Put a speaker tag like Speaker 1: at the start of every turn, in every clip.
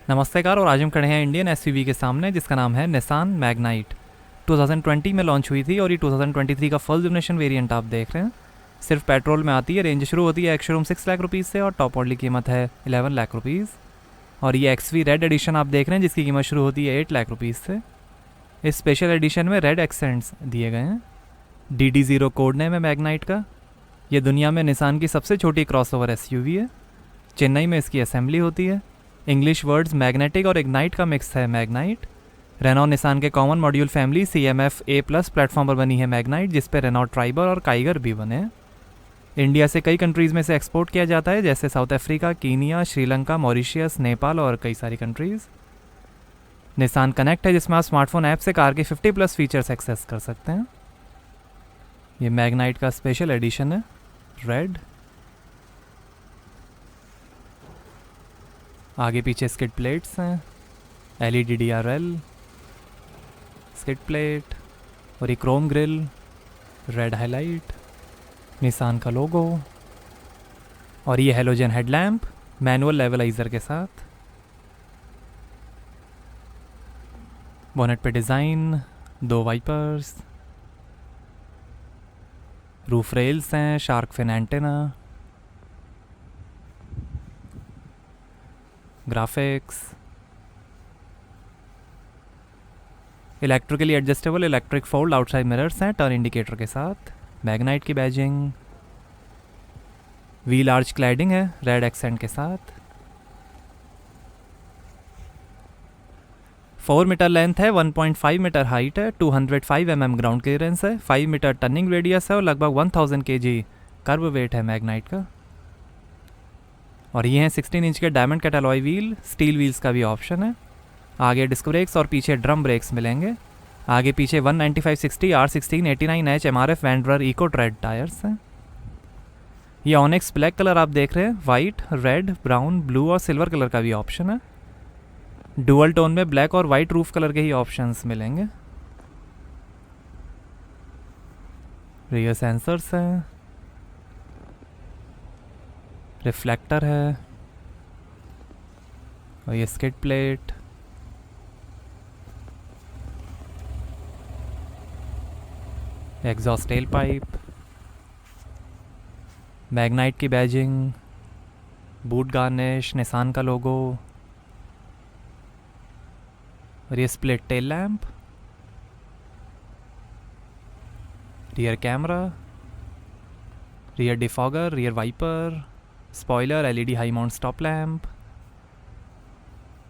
Speaker 1: नमस्कार। और आज हम खड़े हैं इंडियन एसयूवी के सामने जिसका नाम है निसान मैग्नाइट। 2020 में लॉन्च हुई थी और ये 2023 का फर्स्ट जनरेशन वेरिएंट आप देख रहे हैं। सिर्फ पेट्रोल में आती है। रेंज शुरू होती है एक्स शोरूम 6 लाख रुपीज़ से और टॉप मॉडल की कीमत है 11 लाख रुपीज़। और ये एक्सवी रेड एडिशन आप देख रहे हैं जिसकी कीमत शुरू होती है 8 लाख रुपीज़ से। इस स्पेशल एडिशन में रेड एक्सेंट्स दिए गए हैं। DD0 कोड नेम है मैग्नाइट का। ये दुनिया में निसान की सबसे छोटी क्रॉसओवर एसयूवी है। चेन्नई में इसकी असेंबली होती है। इंग्लिश वर्ड्स मैग्नेटिक और इग्नाइट का मिक्स है मैग्नाइट। रेनॉ निसान के common module family CMF A+ platform पर बनी है मैग्नाइट, जिस पर रेनॉ ट्राइबर और काइगर भी बने हैं। इंडिया से कई कंट्रीज़ में से एक्सपोर्ट किया जाता है, जैसे south Africa, Kenya, Sri Lanka, Mauritius, Nepal और कई सारी कंट्रीज़। निसान कनेक्ट है जिसमें आप स्मार्टफोन ऐप से कार के 50+ फीचर्स एक्सेस कर सकते हैं। ये मैग्नाइट का स्पेशल एडिशन है रेड। आगे पीछे स्किड प्लेट्स हैं, LED DRL स्किड प्लेट और ये Chrome grill, red highlight, Nissan का लोगो और ये हेलोजन हेडलैम्प मैनुअल लेवलाइजर के साथ। बोनेट पे डिज़ाइन, 2 वाइपर्स, रूफ रेल्स हैं, shark fin antenna, graphics, electrically adjustable electric fold outside mirrors हैं टर्न इंडिकेटर के साथ। मैग्नाइट की बैजिंग, व्हील आर्च क्लैडिंग है रेड एक्सेंट के साथ। 4 मीटर लेंथ है, 1.5 मीटर हाइट है, 205 mm ग्राउंड क्लियरेंस है, 5 मीटर टर्निंग रेडियस है और लगभग 1000 kg कर्व वेट है मैग्नाइट का। और ये हैं 16 इंच के diamond cut alloy wheel, steel wheels का भी ऑप्शन है। आगे डिस्क ब्रेक्स और पीछे ड्रम ब्रेक्स मिलेंगे। आगे पीछे 195/60 R16 89H MRF Wanderer eco tread tyres हैं। ये ऑनिक्स ब्लैक कलर आप देख रहे हैं, वाइट, रेड, ब्राउन, ब्लू और सिल्वर कलर का भी ऑप्शन है। डुअल टोन में ब्लैक और वाइट रूफ कलर के ही ऑप्शंस मिलेंगे। रियर सेंसर्स हैं, रिफ्लेक्टर है और ये skid plate, exhaust tail pipe, Magnite की बैजिंग, बूट गार्निश, निसान का लोगो और ये split tail lamp, rear camera, rear defogger, rear wiper, spoiler, LED high mount stop lamp.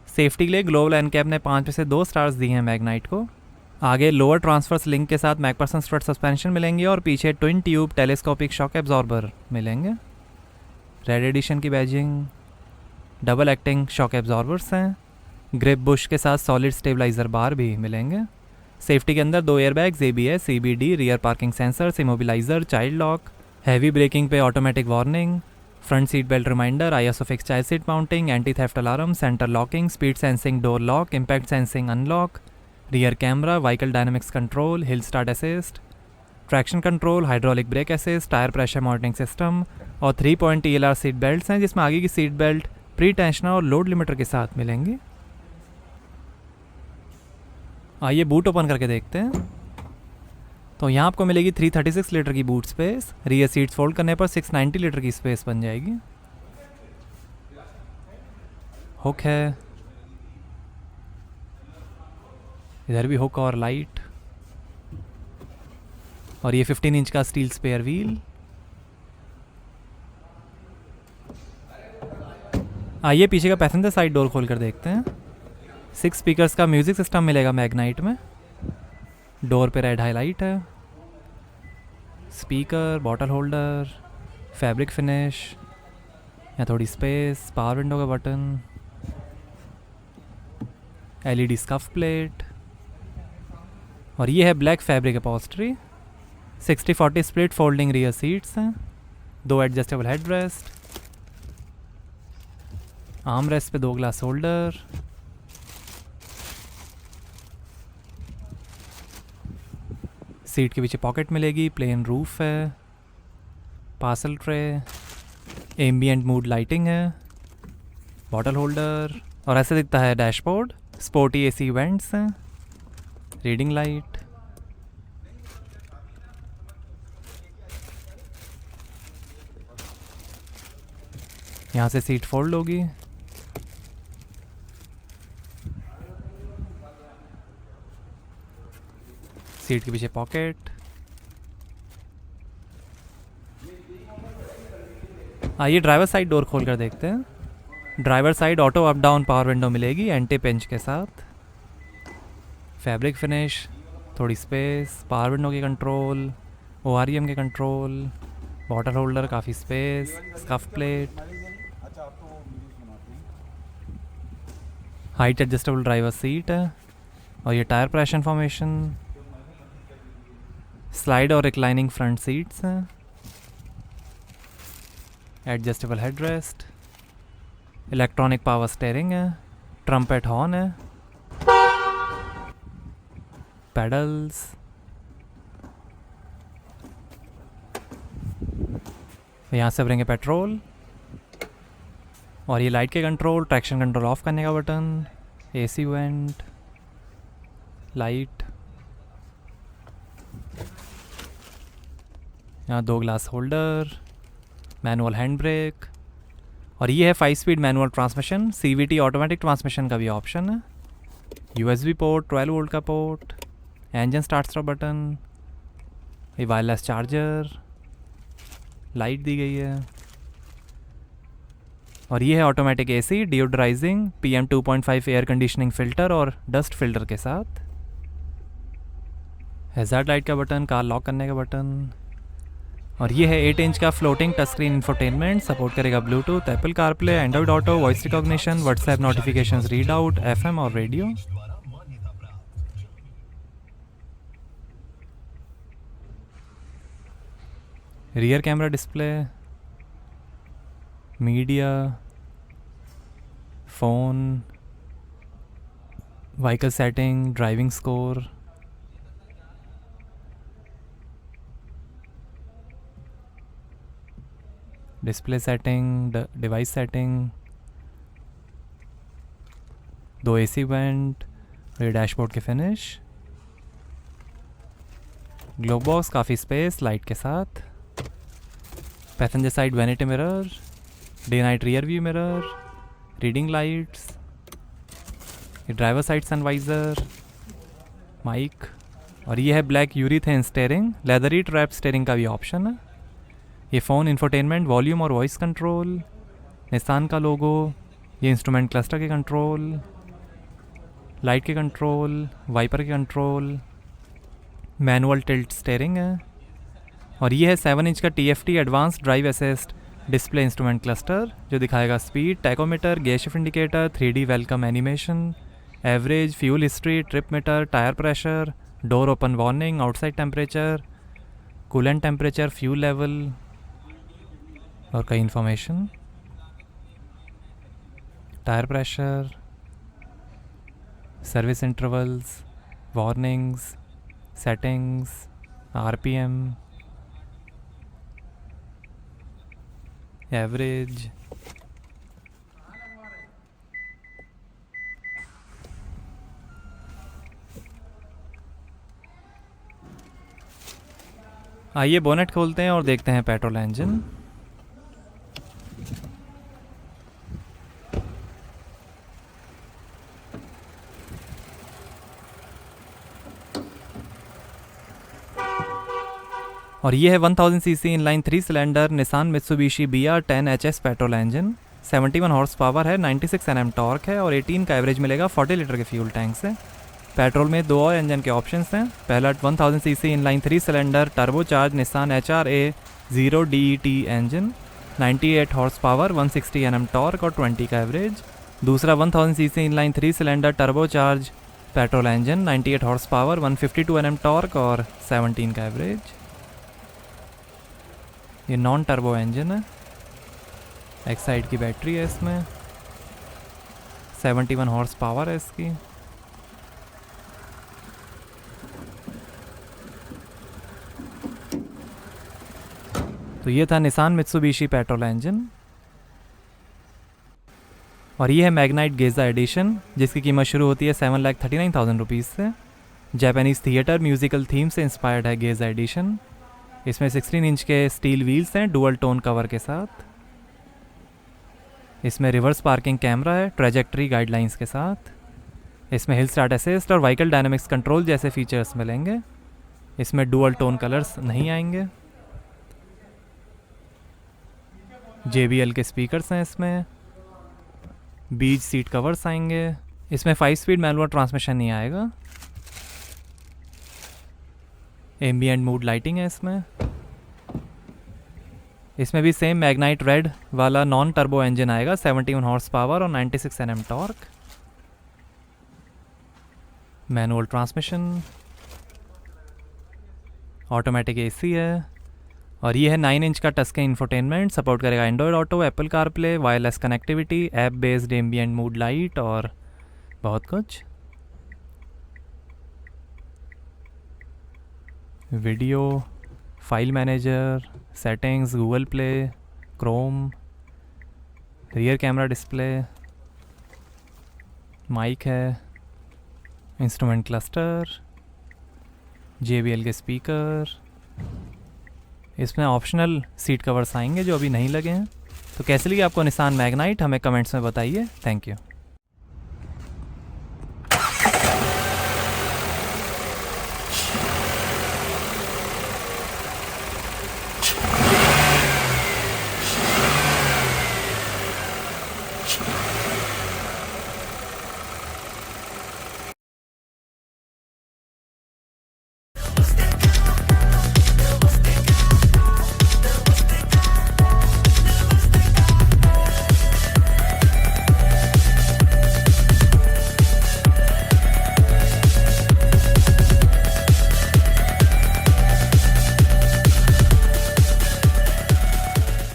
Speaker 1: Safety के लिए ग्लोबल एनकैप ने 5 में से 2 स्टार्स दिए हैं मैग्नाइट को। आगे लोअर ट्रांसफर्स लिंक के साथ मैकपर्सन स्ट्रट सस्पेंशन मिलेंगे और पीछे twin tube telescopic shock absorber मिलेंगे। रेड एडिशन की badging, double acting shock absorbers हैं। ग्रिप बुश के साथ सॉलिड स्टेबलाइजर बार भी मिलेंगे। सेफ्टी के अंदर 2 airbags, ABS, CBD, rear parking sensors, immobiliser, child lock, heavy braking पे automatic warning, front seat belt reminder, ISO fix child seat mounting, anti theft alarm, centre locking, speed sensing door lock, impact sensing unlock, rear camera, vehicle dynamics control, hill start assist, traction control, hydraulic brake assist, tyre pressure monitoring system और 3 point TLR seat belts हैं, जिसमें आगे की seat belt pre tensioner और load limiter के साथ मिलेंगे। आइए बूट ओपन करके देखते हैं। तो यहाँ आपको मिलेगी 336 लीटर की boot space. Rear seats fold करने पर 690 लीटर की स्पेस बन जाएगी। हुक है, इधर भी हुक और लाइट और ये 15 इंच का स्टील स्पेयर व्हील। आइए पीछे का पैसेंजर साइड डोर खोल कर देखते हैं। 6 स्पीकर्स का म्यूजिक सिस्टम मिलेगा मैग्नाइट में। डोर पे रेड हाईलाइट है, speaker, bottle holder, fabric finish, या थोड़ी स्पेस, पावर विंडो का बटन, LED स्कफ प्लेट और ये है black fabric upholstery. 60/40 split folding rear seats हैं। 2 adjustable head rest, arm rest पे 2 ग्लास होल्डर, सीट के पीछे पॉकेट मिलेगी, प्लेन रूफ है, parcel tray, ambient mood lighting है, बॉटल होल्डर, और ऐसे दिखता है डैशबोर्ड। स्पोर्टी एसी इवेंट्स हैं, रीडिंग लाइट, यहाँ से सीट फोल्ड होगी। सीट के पीछे पॉकेट। आइए ड्राइवर साइड डोर खोल कर देखते हैं। Driver side auto up down power window मिलेगी एंटी पिंच के साथ। फैब्रिक फिनिश, थोड़ी स्पेस, पावर विंडो की कंट्रोल, OREM के कंट्रोल, बॉटल होल्डर, काफ़ी space, scuff plate, height adjustable driver seat है। और ये टायर प्रेशर इन्फॉर्मेशन, स्लाइड और रिक्लाइनिंग फ्रंट सीट्स हैं, adjustable headrest, electronic power steering है, ट्रम्पेट हॉर्न है, पेडल्स, यहाँ से भरेंगे पेट्रोल। और ये लाइट के कंट्रोल, ट्रैक्शन कंट्रोल ऑफ करने का बटन, AC वेंट, लाइट, यहाँ 2 glass holder, manual hand brake. और ये है 5 speed manual transmission, CVT automatic transmission का भी ऑप्शन है। USB पोर्ट, 12 वोल्ट का port, engine start stop button, ये वायरलेस चार्जर, लाइट दी गई है। और ये है automatic AC, डिओड्राइजिंग, PM 2.5 air conditioning filter और डस्ट फिल्टर के साथ। हैज़ार्ड लाइट का बटन, कार लॉक करने का बटन। और ये है 8 इंच का floating touch screen infotainment, support करेगा Bluetooth, Apple CarPlay, Android Auto, voice recognition, WhatsApp notifications read out, FM और radio. Rear camera display, media, phone, vehicle setting, driving score, display setting, device setting, 2 AC vent, ये dashboard के finish, glove box, काफ़ी space, light के साथ, passenger side vanity mirror, day night rear view mirror, reading lights, ये driver side sun visor, mic. और ये है black urethane steering, leathery trap steering का भी ऑप्शन है। ये फ़ोन, इंफोटेनमेंट, वॉल्यूम और वॉइस कंट्रोल, निसान का लोगो, ये इंस्ट्रूमेंट क्लस्टर के कंट्रोल, लाइट के कंट्रोल, वाइपर के कंट्रोल, मैनुअल टिल्ट स्टीयरिंग है। और ये है 7 इंच का TFT advance drive assist display instrument cluster, जो दिखाएगा speed, tachometer, gear shift indicator, 3D welcome animation, average, fuel history, trip meter, tyre pressure, door open warning, outside temperature, coolant temperature, fuel level और कई information, tyre pressure, service intervals, warnings, settings, RPM, average. आइए bonnet खोलते हैं और देखते हैं petrol engine. और ये है 1000 CC inline 3 cylinder Nissan Mitsubishi BR10 HS petrol engine, 71 horse power है, 96 Nm टॉर्क है और 18 का एवरेज मिलेगा 40 लीटर के फ्यूल टैंक से। पेट्रोल में 2 और इंजन के ऑप्शंस हैं। पहला 1000 CC inline 3 cylinder turbocharge Nissan HRA 0DET engine, 98 horse power, 160 Nm torque और 20 का एवरेज। दूसरा 1000 CC inline 3 cylinder turbocharge petrol engine, 98 horse power, 152 Nm torque और 17 का एवरेज। ये नॉन टर्बो इंजन है, एक्साइड की बैटरी है इसमें, 71 हॉर्स पावर है इसकी। तो ये था निसान मित्सुबिशी पेट्रोल इंजन। और ये है मैग्नाइट गेजा एडिशन, जिसकी कीमत शुरू होती है 7,39,000 रुपीज़ से। जापानीज़ थिएटर म्यूज़िकल थीम से इंस्पायर्ड है गेजा एडिशन। इसमें 16 इंच के स्टील व्हील्स हैं डुअल टोन कवर के साथ। इसमें रिवर्स पार्किंग कैमरा है ट्रेजेक्ट्री गाइडलाइंस के साथ। इसमें हिल स्टार्ट असिस्ट और व्हीकल डायनामिक्स कंट्रोल जैसे फीचर्स मिलेंगे। इसमें डुअल टोन कलर्स नहीं आएंगे। JBL के स्पीकर्स हैं इसमें। बीच सीट कवर्स आएंगे। इसमें 5 स्पीड मैनुअल ट्रांसमिशन नहीं आएगा। एम्बिएंट मूड लाइटिंग है इसमें। इसमें भी सेम मैग्नाइट रेड वाला नॉन टर्बो इंजन आएगा, 71 हॉर्स पावर और 96 Nm torque. Manual transmission, automatic AC है। और ये है 9 इंच का टच स्क्रीन इंफोटेनमेंट, सपोर्ट करेगा Android auto, Apple CarPlay, wireless connectivity, app based ambient mood light और बहुत कुछ। Video, file manager, settings, Google Play, Chrome, rear camera display, mic है, इंस्ट्रूमेंट क्लस्टर, JBL के स्पीकर। इसमें optional seat covers आएंगे जो अभी नहीं लगे हैं। तो कैसे लगी आपको निसान मैग्नाइट, हमें कमेंट्स में बताइए। Thank you.